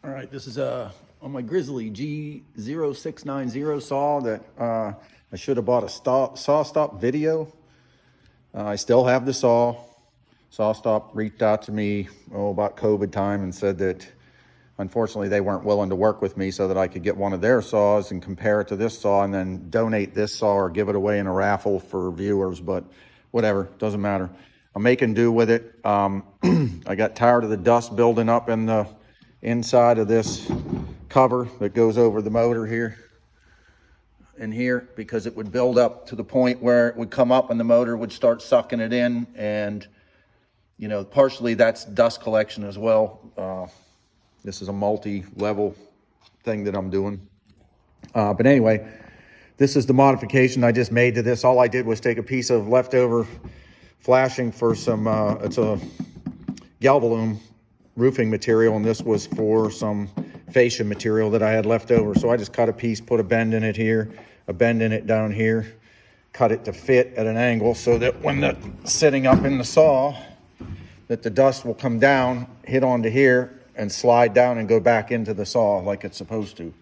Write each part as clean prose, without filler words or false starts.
All right, this is on my Grizzly G0690 saw that I should have bought a saw stop video. I still have the saw. Saw stop reached out to me about COVID time and said that unfortunately they weren't willing to work with me so that I could get one of their saws and compare it to this saw and then donate this saw or give it away in a raffle for viewers, but whatever, doesn't matter. I'm making do with it. I got tired of the dust building up in the inside of this cover that goes over the motor here and here, because it would build up to the point where it would come up and the motor would start sucking it in. And you know, partially that's dust collection as well. This is a multi-level thing that I'm doing, but anyway, this is the modification I just made to this. All I did was take a piece of leftover flashing for some it's a galvalume roofing material, and this was for some fascia material that I had left over. So I just cut a piece, put a bend in it here, a bend in it down here, cut it to fit at an angle so that when the sitting up in the saw, that the dust will come down, hit onto here, and slide down and go back into the saw like it's supposed to.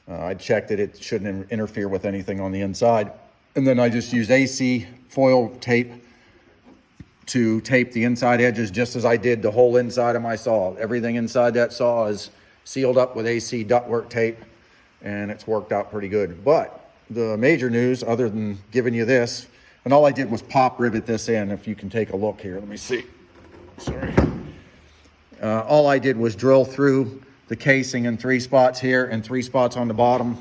I checked that it shouldn't interfere with anything on the inside. And then I just used AC foil tape to tape the inside edges just as I did the whole inside of my saw. Everything inside that saw is sealed up with AC ductwork tape, and it's worked out pretty good. But the major news, other than giving you this, and all I did was pop rivet this in. If you can take a look here, let me see. Sorry. All I did was drill through the casing in 3 spots here and 3 spots on the bottom,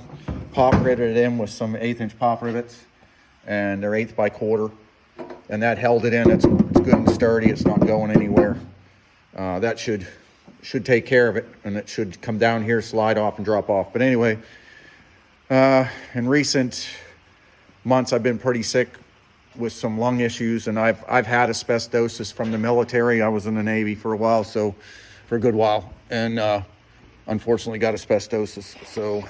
pop riveted it in with some 1/8" pop rivets, and they're 1/8 by 1/4. And that held it in. It's good and sturdy. It's not going anywhere. That should take care of it, and it should come down here, slide off, and drop off. But anyway, in recent months, I've been pretty sick with some lung issues, and I've had asbestosis from the military. I was in the Navy for a while, so for a good while, and unfortunately got asbestosis. So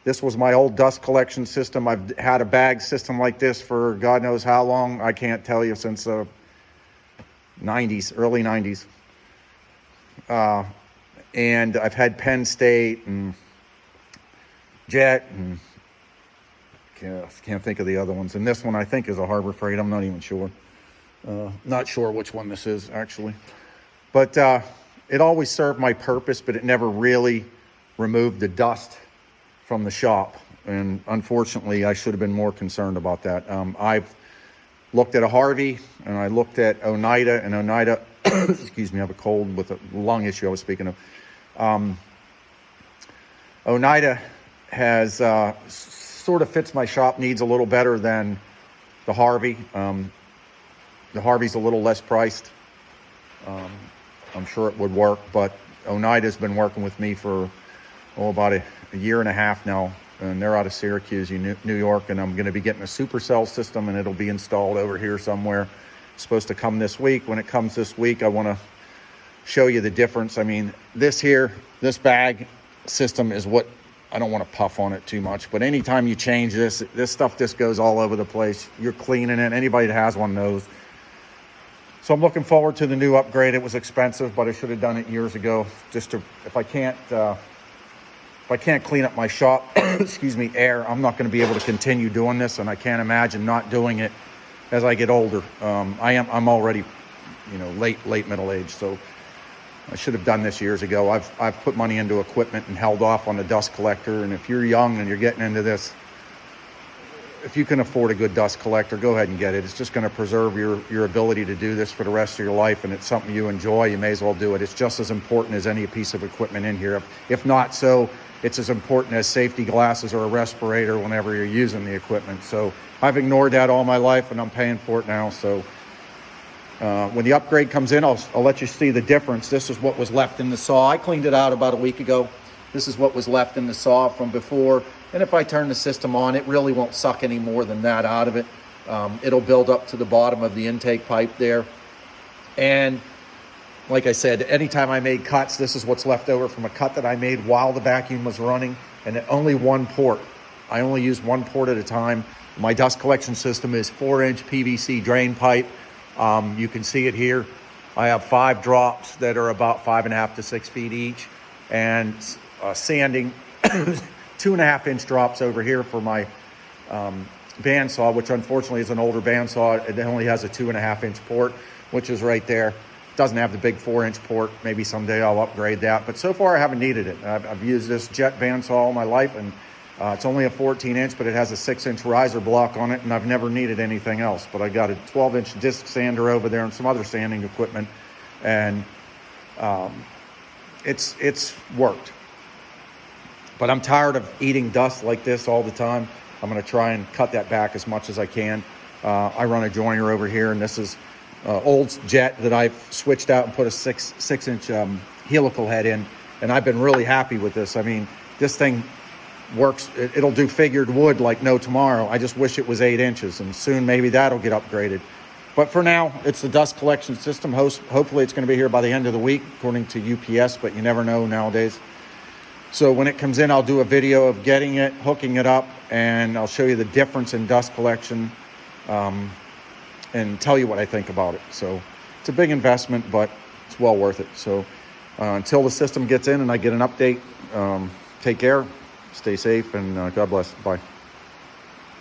this was my old dust collection system. I've had a bag system like this for God knows how long. I can't tell you, since the 90s, early 90s. And I've had Penn State and Jet, and can't think of the other ones. And this one I think is a Harbor Freight. I'm not even sure. Not sure which one this is actually. But it always served my purpose, but it never really removed the dust from the shop, and unfortunately I should have been more concerned about that. I've looked at a Harvey, and I looked at Oneida, and Oneida excuse me, I have a cold with a lung issue I was speaking of. Oneida has sort of fits my shop needs a little better than the Harvey. The Harvey's a little less priced. I'm sure it would work, but Oneida's been working with me for about a year and a half now, and they're out of Syracuse, New York, and I'm going to be getting a supercell system, and it'll be installed over here somewhere. It's supposed to come this week. When it comes this week, I want to show you the difference. I mean, this bag system is what, I don't want to puff on it too much, but anytime you change this stuff just goes all over the place. You're cleaning it. Anybody that has one knows. So I'm looking forward to the new upgrade. It was expensive, but I should have done it years ago. Just to, if I can't clean up my shop, excuse me, air, I'm not going to be able to continue doing this, and I can't imagine not doing it as I get older. I'm already, late middle age, so I should have done this years ago. I've put money into equipment and held off on the dust collector. And if you're young and you're getting into this, if you can afford a good dust collector, go ahead and get it. It's just going to preserve your ability to do this for the rest of your life, and it's something you enjoy. You may as well do it. It's just as important as any piece of equipment in here. If not so, it's as important as safety glasses or a respirator whenever you're using the equipment. So I've ignored that all my life, and I'm paying for it now. So when the upgrade comes in, I'll let you see the difference. This is what was left in the saw. I cleaned it out about a week ago. This is what was left in the saw from before. And if I turn the system on, it really won't suck any more than that out of it. It'll build up to the bottom of the intake pipe there. And like I said, anytime I made cuts, this is what's left over from a cut that I made while the vacuum was running, and only one port. I only use one port at a time. My dust collection system is 4-inch PVC drain pipe. You can see it here. I have 5 drops that are about 5.5 to 6 feet each. and sanding 2.5-inch drops over here for my bandsaw, which unfortunately is an older bandsaw. It only has a 2.5-inch port, which is right there. Doesn't have the big 4-inch port. Maybe someday I'll upgrade that, but so far I haven't needed it. I've used this jet bandsaw all my life, and it's only a 14-inch, but it has a 6-inch riser block on it, and I've never needed anything else. But I got a 12-inch disc sander over there and some other sanding equipment, and it's worked. But I'm tired of eating dust like this all the time. I'm going to try and cut that back as much as I can. I run a joiner over here, and this is old jet that I've switched out and put a 6-inch helical head in, and I've been really happy with this. I mean, this thing works. It'll do figured wood like no tomorrow. I just wish it was 8 inches, and soon maybe that'll get upgraded. But for now, it's the dust collection system. Hopefully it's going to be here by the end of the week, according to UPS, but you never know nowadays. So when it comes in, I'll do a video of getting it, hooking it up, and I'll show you the difference in dust collection and tell you what I think about it. So it's a big investment, but it's well worth it. So until the system gets in and I get an update, take care, stay safe, and God bless. Bye.